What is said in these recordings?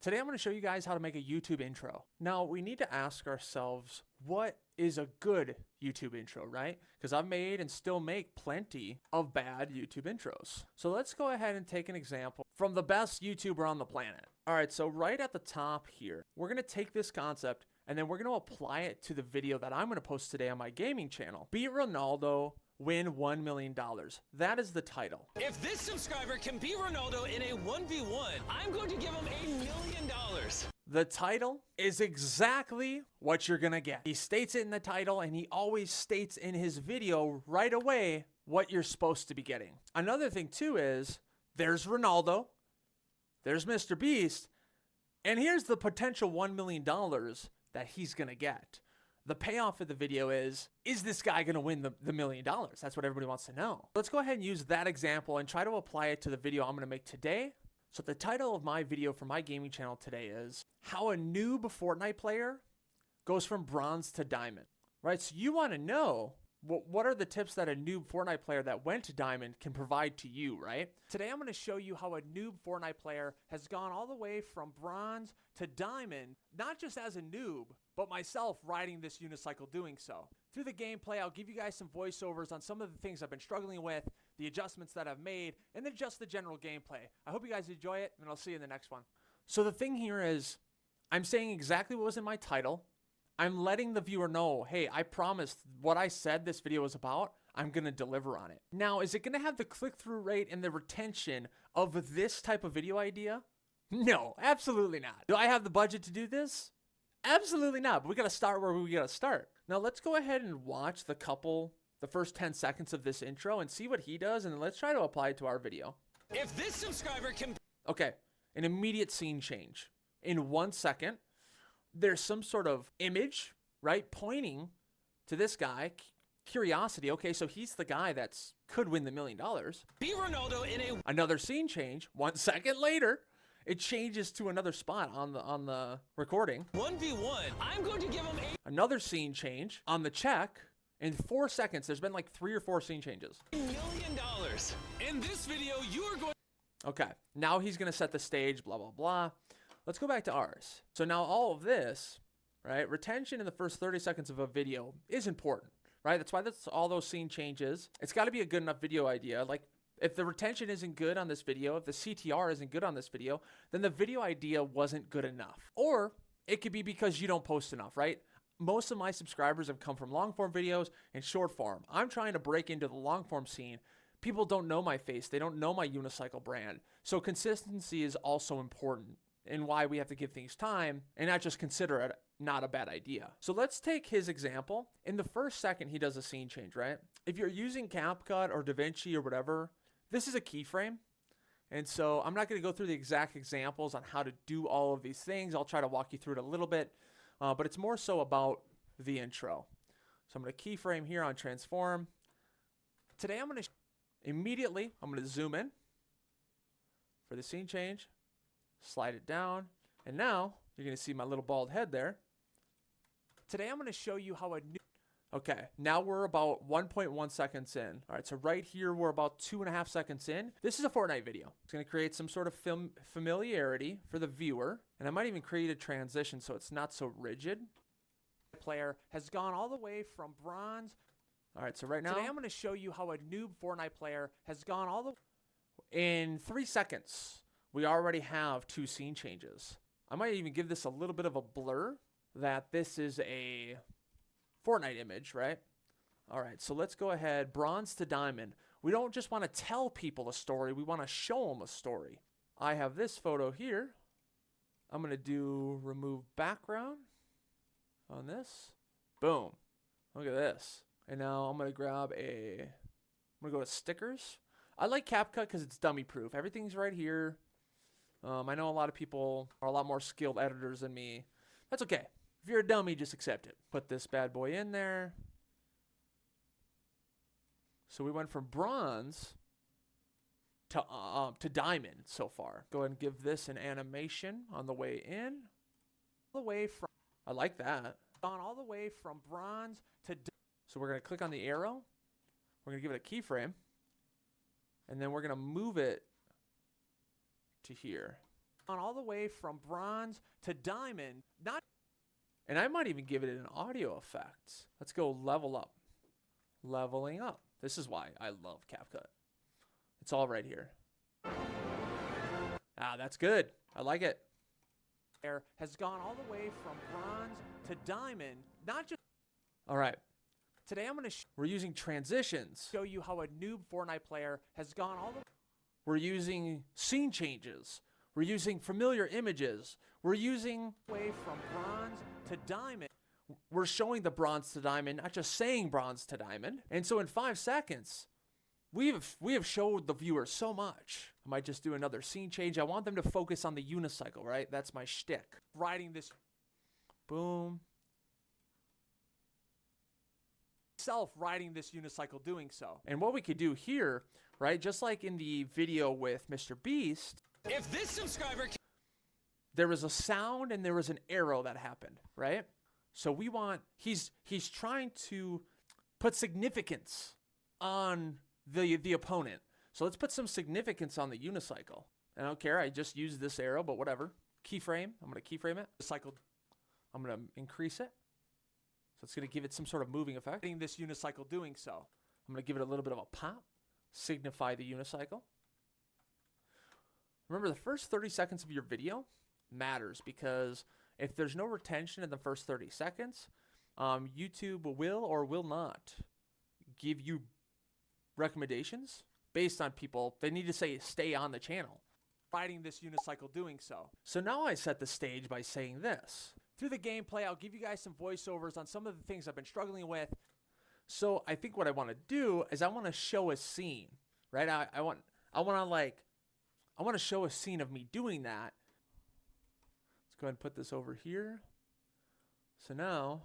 Today I'm going to show you guys how to make a YouTube intro. Now we need to ask ourselves, what is a good YouTube intro, right? Because I've made and still make plenty of bad YouTube intros. So let's go ahead and take an example from the best YouTuber on the planet. All right, so right at the top here, we're going to take this concept and then we're going to apply it to the video that I'm going to post today on my gaming channel. Beat Ronaldo, win $1 million. That is the title. If this subscriber can beat Ronaldo in a 1v1, I'm going to give him $1 million. The title is exactly what you're gonna get. He states it in the title, and he always states in his video right away what you're supposed to be getting. Another thing too is there's Ronaldo, there's Mr. Beast, and here's the potential $1 million that he's gonna get. The payoff of the video is this guy going to win the $1 million? That's what everybody wants to know. Let's go ahead and use that example and try to apply it to the video I'm going to make today. So the title of my video for my gaming channel today is how a noob Fortnite player goes from bronze to diamond, right? So you want to know what are the tips that a noob Fortnite player that went to diamond can provide to you, right? Today I'm going to show you how a noob Fortnite player has gone all the way from bronze to diamond, not just as a noob, but myself riding this unicycle doing so. Through the gameplay, I'll give you guys some voiceovers on some of the things I've been struggling with, the adjustments that I've made, and then just the general gameplay. I hope you guys enjoy it, and I'll see you in the next one. So the thing here is, I'm saying exactly what was in my title. I'm letting the viewer know, hey, I promised what I said this video was about, I'm going to deliver on it. Now, is it going to have the click-through rate and the retention of this type of video idea? No, absolutely not. Do I have the budget to do this? Absolutely not, but we got to start where we got to start. Now, let's go ahead and watch the first 10 seconds of this intro and see what he does, and then let's try to apply it to our video. If this subscriber can... Okay, an immediate scene change. In 1 second, there's some sort of image, right, pointing to this guy. Curiosity. Okay, so he's the guy that's could win the $1 million. Beat Ronaldo in a... Another scene change. 1 second later, it changes to another spot on the recording. 1v1, I'm going to give him Another scene change on the check. In 4 seconds, there's been like 3 or 4 scene changes. $1 million. In this video, you are going... Okay, now he's going to set the stage, blah, blah, blah. Let's go back to ours. So now all of this, right, retention in the first 30 seconds of a video is important, right? That's why that's all those scene changes. It's got to be a good enough video idea. Like, if the retention isn't good on this video, if the CTR isn't good on this video, then the video idea wasn't good enough. Or it could be because you don't post enough, right? Most of my subscribers have come from long form videos and short form. I'm trying to break into the long form scene. People don't know my face. They don't know my unicycle brand. So consistency is also important and why we have to give things time and not just consider it not a bad idea. So let's take his example. In the first second, he does a scene change, right? If you're using CapCut or DaVinci or whatever, this is a keyframe. And so I'm not going to go through the exact examples on how to do all of these things. I'll try to walk you through it a little bit, but it's more so about the intro. So I'm going to keyframe here on transform. Today I'm going to immediately, I'm going to zoom in for the scene change, slide it down, and now you're going to see my little bald head there. Today I'm going to show you how a new... Okay, now we're about 1.1 seconds in. All right, so right here we're about 2.5 seconds in. This is a Fortnite video. It's going to create some sort of familiarity for the viewer, and I might even create a transition so it's not so rigid. Player has gone all the way from bronze. All right, so right now today I'm going to show you how a noob Fortnite player has gone all the... In 3 seconds, we already have 2 scene changes. I might even give this a little bit of a blur that this is a Fortnite image, right? All right, so let's go ahead. Bronze to diamond. We don't just want to tell people a story. We want to show them a story. I have this photo here. I'm going to do remove background on this. Boom. Look at this. And now I'm going to grab I'm going to go to stickers. I like CapCut because it's dummy proof. Everything's right here. I know a lot of people are a lot more skilled editors than me. That's okay. If you're a dummy, just accept it. Put this bad boy in there. So we went from bronze to diamond so far. Go ahead and give this an animation on the way in. All the way from... I like that. Gone all the way from bronze to... So we're going to click on the arrow. We're going to give it a keyframe. And then we're going to move it to here. gone all the way from bronze to diamond. And I might even give it an audio effect. Let's go level up. Leveling up. This is why I love CapCut. It's all right here. Ah, that's good. I like it. Has gone all the way from bronze to diamond. Not just... All right. Today I'm going to... We're using transitions. Show you how a noob Fortnite player has gone all the... We're using scene changes. We're using familiar images. We're using way from bronze to diamond. We're showing the bronze to diamond, not just saying bronze to diamond. And so in 5 seconds, we have showed the viewer so much. I might just do another scene change. I want them to focus on the unicycle, right? That's my shtick. Riding this, boom. Self riding this unicycle, doing so. And what we could do here, right? Just like in the video with Mr. Beast. If this subscriber... There was a sound and there was an arrow that happened, right? So we want, he's trying to put significance on the opponent. So let's put some significance on the unicycle. I don't care, I just used this arrow, but whatever. Keyframe, I'm gonna keyframe it. Cycle, I'm gonna increase it. So it's gonna give it some sort of moving effect. This unicycle, doing so. I'm gonna give it a little bit of a pop, signify the unicycle. Remember, the first 30 seconds of your video matters, because if there's no retention in the first 30 seconds, YouTube will or will not give you recommendations based on people. They need to say stay on the channel. Riding this unicycle, doing so. So now I set the stage by saying this. Through the gameplay, I'll give you guys some voiceovers on some of the things I've been struggling with. So I think what I want to do is I want to show a scene, right? I want to show a scene of me doing that. Let's go ahead and put this over here. So now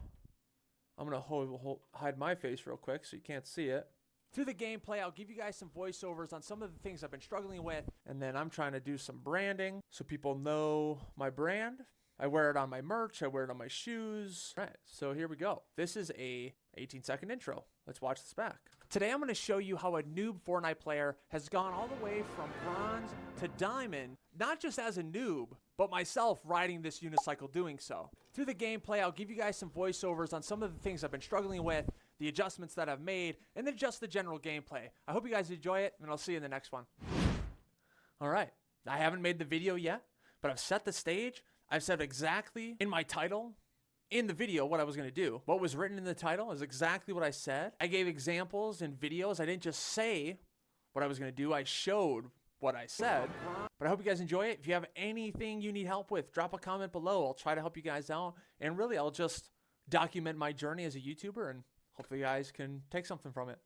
I'm going to hide my face real quick so you can't see it. Through the gameplay, I'll give you guys some voiceovers on some of the things I've been struggling with. And then I'm trying to do some branding so people know my brand. I wear it on my merch. I wear it on my shoes. All right, so here we go. This is a 18-second intro. Let's watch this back. Today I'm going to show you how a noob Fortnite player has gone all the way from bronze to diamond, not just as a noob, but myself riding this unicycle, doing so. Through the gameplay, I'll give you guys some voiceovers on some of the things I've been struggling with, the adjustments that I've made, and then just the general gameplay. I hope you guys enjoy it, and I'll see you in the next one. All right, I haven't made the video yet, but I've set the stage. I've said exactly in my title, in the video, what I was going to do. What was written in the title is exactly what I said. I gave examples in videos. I didn't just say what I was going to do. I showed what I said. But I hope you guys enjoy it. If you have anything you need help with, drop a comment below. I'll try to help you guys out. And really, I'll just document my journey as a YouTuber, and hopefully you guys can take something from it.